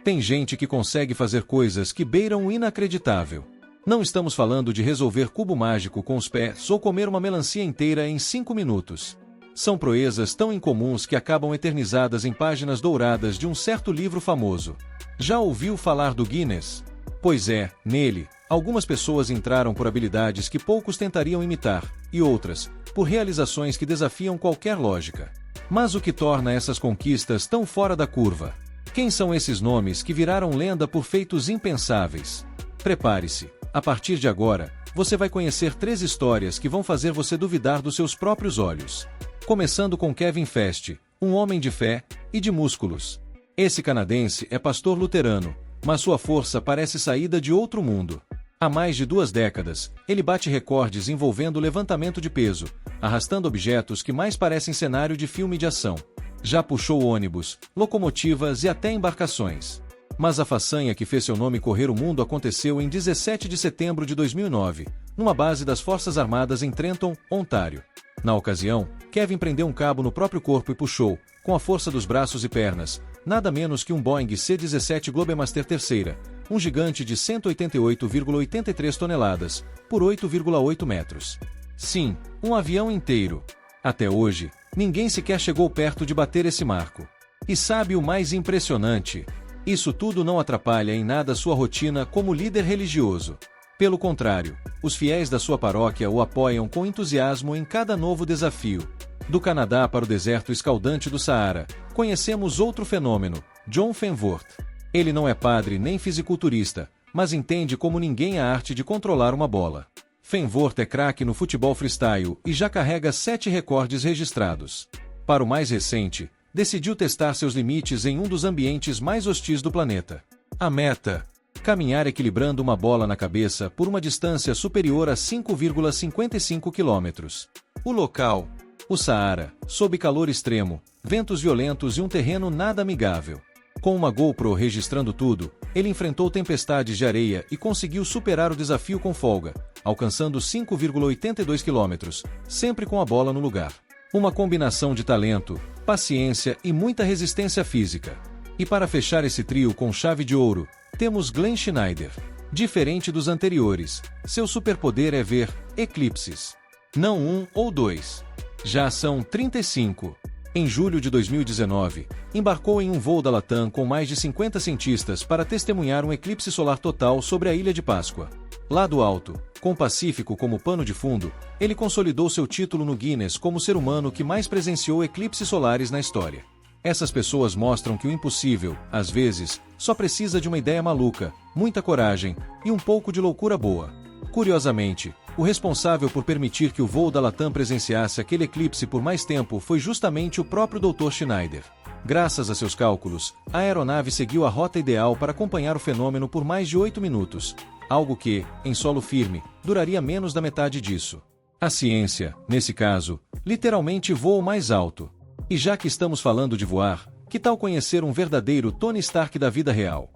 Tem gente que consegue fazer coisas que beiram o inacreditável. Não estamos falando de resolver cubo mágico com os pés ou comer uma melancia inteira em 5 minutos. São proezas tão incomuns que acabam eternizadas em páginas douradas de um certo livro famoso. Já ouviu falar do Guinness? Pois é, nele, algumas pessoas entraram por habilidades que poucos tentariam imitar, e outras, por realizações que desafiam qualquer lógica. Mas o que torna essas conquistas tão fora da curva? Quem são esses nomes que viraram lenda por feitos impensáveis? Prepare-se, a partir de agora, você vai conhecer 3 histórias que vão fazer você duvidar dos seus próprios olhos. Começando com Kevin Fest, um homem de fé e de músculos. Esse canadense é pastor luterano, mas sua força parece saída de outro mundo. Há mais de 2 décadas, ele bate recordes envolvendo levantamento de peso, arrastando objetos que mais parecem cenário de filme de ação. Já puxou ônibus, locomotivas e até embarcações. Mas a façanha que fez seu nome correr o mundo aconteceu em 17 de setembro de 2009, numa base das Forças Armadas em Trenton, Ontário. Na ocasião, Kevin prendeu um cabo no próprio corpo e puxou, com a força dos braços e pernas, nada menos que um Boeing C-17 Globemaster III, um gigante de 188,83 toneladas, por 8,8 metros. Sim, um avião inteiro. Até hoje, ninguém sequer chegou perto de bater esse marco. E sabe o mais impressionante? Isso tudo não atrapalha em nada sua rotina como líder religioso. Pelo contrário, os fiéis da sua paróquia o apoiam com entusiasmo em cada novo desafio. Do Canadá para o deserto escaldante do Saara, conhecemos outro fenômeno, John Fenvoort. Ele não é padre nem fisiculturista, mas entende como ninguém a arte de controlar uma bola. Fenvoort é craque no futebol freestyle e já carrega 7 recordes registrados. Para o mais recente, decidiu testar seus limites em um dos ambientes mais hostis do planeta. A meta: caminhar equilibrando uma bola na cabeça por uma distância superior a 5,55 km. O local: o Saara, sob calor extremo, ventos violentos e um terreno nada amigável. Com uma GoPro registrando tudo, ele enfrentou tempestades de areia e conseguiu superar o desafio com folga, alcançando 5,82 km, sempre com a bola no lugar. Uma combinação de talento, paciência e muita resistência física. E para fechar esse trio com chave de ouro, temos Glenn Schneider. Diferente dos anteriores, seu superpoder é ver eclipses. Não 1 ou 2. Já são 35. Em julho de 2019, embarcou em um voo da Latam com mais de 50 cientistas para testemunhar um eclipse solar total sobre a Ilha de Páscoa. Lá do alto, com o Pacífico como pano de fundo, ele consolidou seu título no Guinness como o ser humano que mais presenciou eclipses solares na história. Essas pessoas mostram que o impossível, às vezes, só precisa de uma ideia maluca, muita coragem e um pouco de loucura boa. Curiosamente, o responsável por permitir que o voo da Latam presenciasse aquele eclipse por mais tempo foi justamente o próprio Dr. Schneider. Graças a seus cálculos, a aeronave seguiu a rota ideal para acompanhar o fenômeno por mais de 8 minutos, algo que, em solo firme, duraria menos da metade disso. A ciência, nesse caso, literalmente voa mais alto. E já que estamos falando de voar, que tal conhecer um verdadeiro Tony Stark da vida real?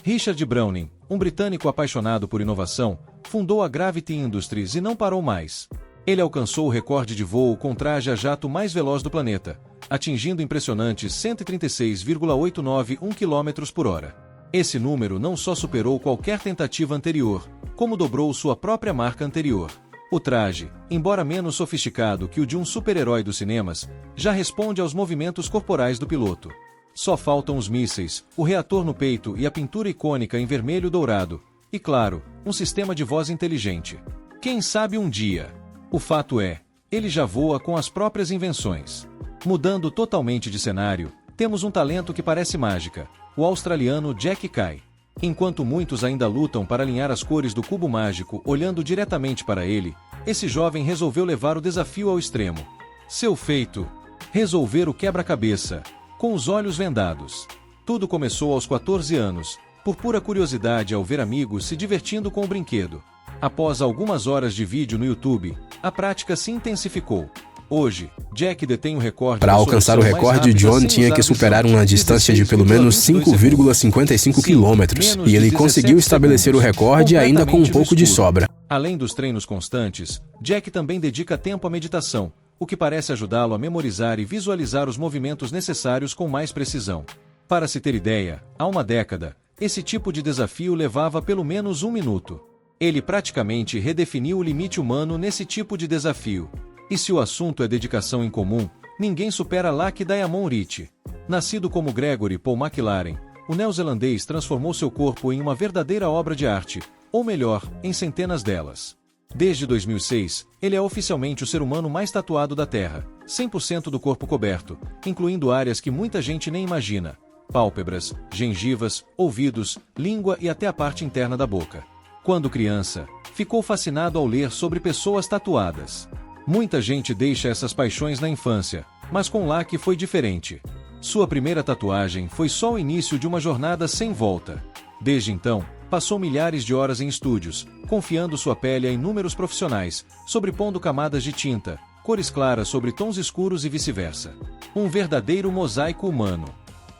Richard Browning, um britânico apaixonado por inovação, fundou a Gravity Industries e não parou mais. Ele alcançou o recorde de voo com traje a jato mais veloz do planeta, atingindo impressionantes 136,891 km por hora. Esse número não só superou qualquer tentativa anterior, como dobrou sua própria marca anterior. O traje, embora menos sofisticado que o de um super-herói dos cinemas, já responde aos movimentos corporais do piloto. Só faltam os mísseis, o reator no peito e a pintura icônica em vermelho dourado. E claro, um sistema de voz inteligente. Quem sabe um dia? O fato é, ele já voa com as próprias invenções. Mudando totalmente de cenário, temos um talento que parece mágica, o australiano Jack Kay. Enquanto muitos ainda lutam para alinhar as cores do cubo mágico olhando diretamente para ele, esse jovem resolveu levar o desafio ao extremo. Seu feito: resolver o quebra-cabeça, com os olhos vendados. Tudo começou aos 14 anos, por pura curiosidade ao ver amigos se divertindo com o brinquedo. Após algumas horas de vídeo no YouTube, a prática se intensificou. Hoje, Jack detém o recorde. Para alcançar o recorde, John tinha que superar uma distância de pelo menos 5,55 km, e ele conseguiu estabelecer o recorde ainda com um pouco de sobra. Além dos treinos constantes, Jack também dedica tempo à meditação, o que parece ajudá-lo a memorizar e visualizar os movimentos necessários com mais precisão. Para se ter ideia, há uma década, esse tipo de desafio levava pelo menos 1 minuto. Ele praticamente redefiniu o limite humano nesse tipo de desafio. E se o assunto é dedicação em comum, ninguém supera Lucky Diamond Ritchie. Nascido como Gregory Paul McLaren, o neozelandês transformou seu corpo em uma verdadeira obra de arte, ou melhor, em centenas delas. Desde 2006, ele é oficialmente o ser humano mais tatuado da Terra, 100% do corpo coberto, incluindo áreas que muita gente nem imagina: pálpebras, gengivas, ouvidos, língua e até a parte interna da boca. Quando criança, ficou fascinado ao ler sobre pessoas tatuadas. Muita gente deixa essas paixões na infância, mas com Lucky foi diferente. Sua primeira tatuagem foi só o início de uma jornada sem volta. Desde então, passou milhares de horas em estúdios, confiando sua pele a inúmeros profissionais, sobrepondo camadas de tinta, cores claras sobre tons escuros e vice-versa. Um verdadeiro mosaico humano.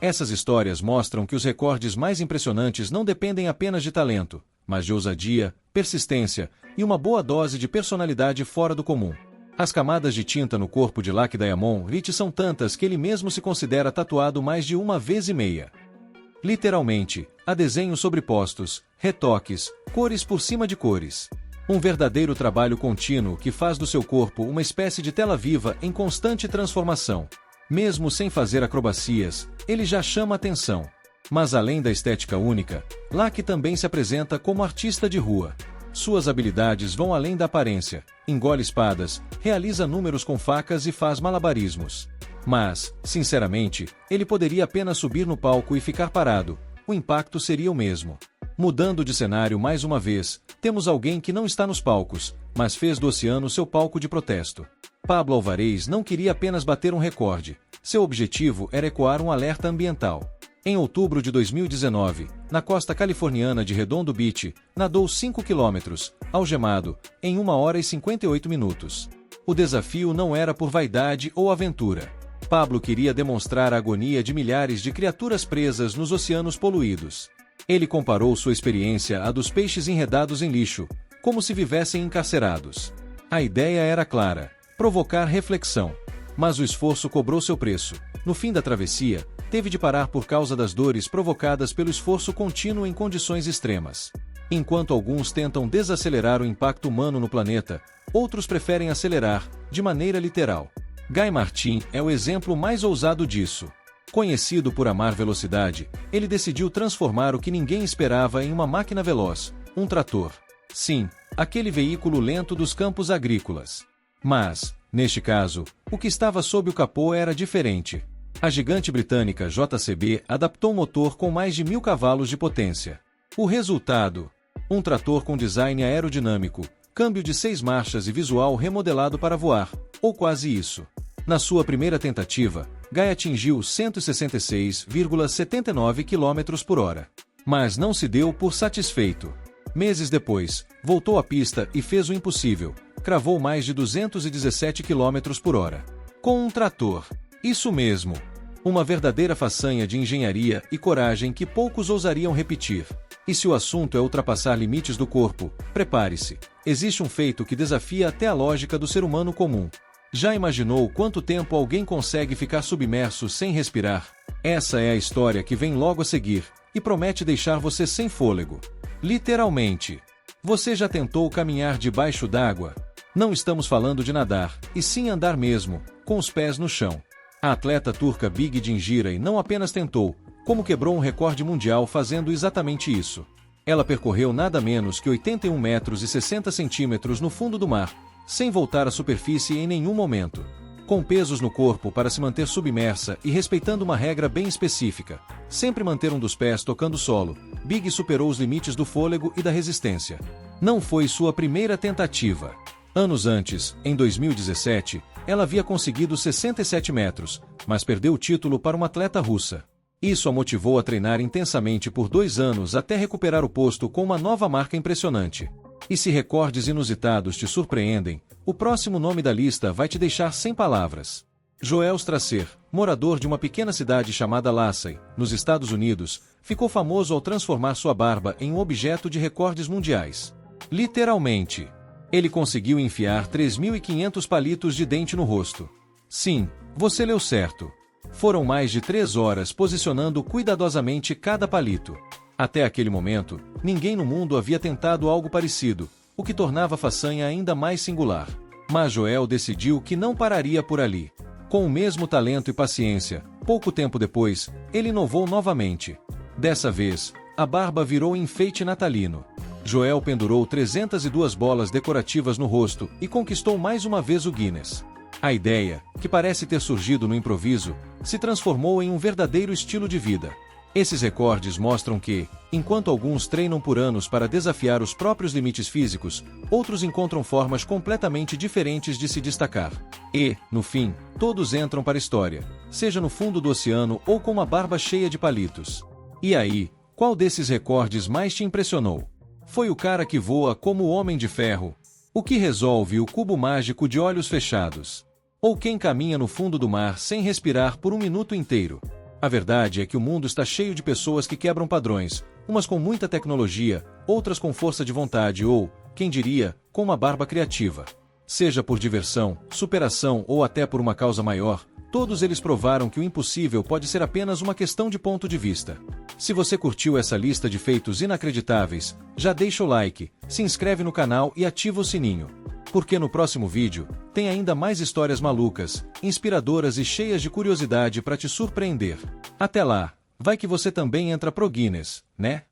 Essas histórias mostram que os recordes mais impressionantes não dependem apenas de talento, mas de ousadia, persistência e uma boa dose de personalidade fora do comum. As camadas de tinta no corpo de Lucky Diamond Ritchie são tantas que ele mesmo se considera tatuado mais de 1,5 vezes. Literalmente, há desenhos sobrepostos, retoques, cores por cima de cores. Um verdadeiro trabalho contínuo que faz do seu corpo uma espécie de tela viva em constante transformação. Mesmo sem fazer acrobacias, ele já chama atenção. Mas além da estética única, Lucky também se apresenta como artista de rua. Suas habilidades vão além da aparência. Engole espadas, realiza números com facas e faz malabarismos. Mas, sinceramente, ele poderia apenas subir no palco e ficar parado. O impacto seria o mesmo. Mudando de cenário mais uma vez, temos alguém que não está nos palcos, mas fez do oceano seu palco de protesto. Pablo Alvarez não queria apenas bater um recorde. Seu objetivo era ecoar um alerta ambiental. Em outubro de 2019, na costa californiana de Redondo Beach, nadou 5 quilômetros, algemado, em 1 hora e 58 minutos. O desafio não era por vaidade ou aventura. Pablo queria demonstrar a agonia de milhares de criaturas presas nos oceanos poluídos. Ele comparou sua experiência à dos peixes enredados em lixo, como se vivessem encarcerados. A ideia era clara: provocar reflexão. Mas o esforço cobrou seu preço. No fim da travessia, teve de parar por causa das dores provocadas pelo esforço contínuo em condições extremas. Enquanto alguns tentam desacelerar o impacto humano no planeta, outros preferem acelerar, de maneira literal. Guy Martin é o exemplo mais ousado disso. Conhecido por amar velocidade, ele decidiu transformar o que ninguém esperava em uma máquina veloz, um trator. Sim, aquele veículo lento dos campos agrícolas. Mas, neste caso, o que estava sob o capô era diferente. A gigante britânica JCB adaptou um motor com mais de 1.000 cavalos de potência. O resultado? Um trator com design aerodinâmico, câmbio de 6 marchas e visual remodelado para voar, ou quase isso. Na sua primeira tentativa, Guy atingiu 166,79 km por hora. Mas não se deu por satisfeito. Meses depois, voltou à pista e fez o impossível. Cravou mais de 217 km por hora. Com um trator. Isso mesmo. Uma verdadeira façanha de engenharia e coragem que poucos ousariam repetir. E se o assunto é ultrapassar limites do corpo, prepare-se. Existe um feito que desafia até a lógica do ser humano comum. Já imaginou quanto tempo alguém consegue ficar submerso sem respirar? Essa é a história que vem logo a seguir, e promete deixar você sem fôlego. Literalmente. Você já tentou caminhar debaixo d'água? Não estamos falando de nadar, e sim andar mesmo, com os pés no chão. A atleta turca Bige Dingiray não apenas tentou, como quebrou um recorde mundial fazendo exatamente isso. Ela percorreu nada menos que 81 metros e 60 centímetros no fundo do mar, sem voltar à superfície em nenhum momento. Com pesos no corpo para se manter submersa e respeitando uma regra bem específica, sempre manter um dos pés tocando o solo, Bige superou os limites do fôlego e da resistência. Não foi sua primeira tentativa. Anos antes, em 2017, ela havia conseguido 67 metros, mas perdeu o título para uma atleta russa. Isso a motivou a treinar intensamente por 2 anos até recuperar o posto com uma nova marca impressionante. E se recordes inusitados te surpreendem, o próximo nome da lista vai te deixar sem palavras. Joel Strasser, morador de uma pequena cidade chamada Lassay, nos Estados Unidos, ficou famoso ao transformar sua barba em um objeto de recordes mundiais. Literalmente. Ele conseguiu enfiar 3.500 palitos de dente no rosto. Sim, você leu certo. Foram mais de 3 horas posicionando cuidadosamente cada palito. Até aquele momento, ninguém no mundo havia tentado algo parecido, o que tornava a façanha ainda mais singular. Mas Joel decidiu que não pararia por ali. Com o mesmo talento e paciência, pouco tempo depois, ele inovou novamente. Dessa vez, a barba virou enfeite natalino. Joel pendurou 302 bolas decorativas no rosto e conquistou mais uma vez o Guinness. A ideia, que parece ter surgido no improviso, se transformou em um verdadeiro estilo de vida. Esses recordes mostram que, enquanto alguns treinam por anos para desafiar os próprios limites físicos, outros encontram formas completamente diferentes de se destacar. E, no fim, todos entram para a história, seja no fundo do oceano ou com uma barba cheia de palitos. E aí, qual desses recordes mais te impressionou? Foi o cara que voa como o Homem de Ferro? O que resolve o cubo mágico de olhos fechados? Ou quem caminha no fundo do mar sem respirar por um minuto inteiro? A verdade é que o mundo está cheio de pessoas que quebram padrões, umas com muita tecnologia, outras com força de vontade ou, quem diria, com uma barba criativa. Seja por diversão, superação ou até por uma causa maior, todos eles provaram que o impossível pode ser apenas uma questão de ponto de vista. Se você curtiu essa lista de feitos inacreditáveis, já deixa o like, se inscreve no canal e ativa o sininho. Porque no próximo vídeo, tem ainda mais histórias malucas, inspiradoras e cheias de curiosidade para te surpreender. Até lá, vai que você também entra pro Guinness, né?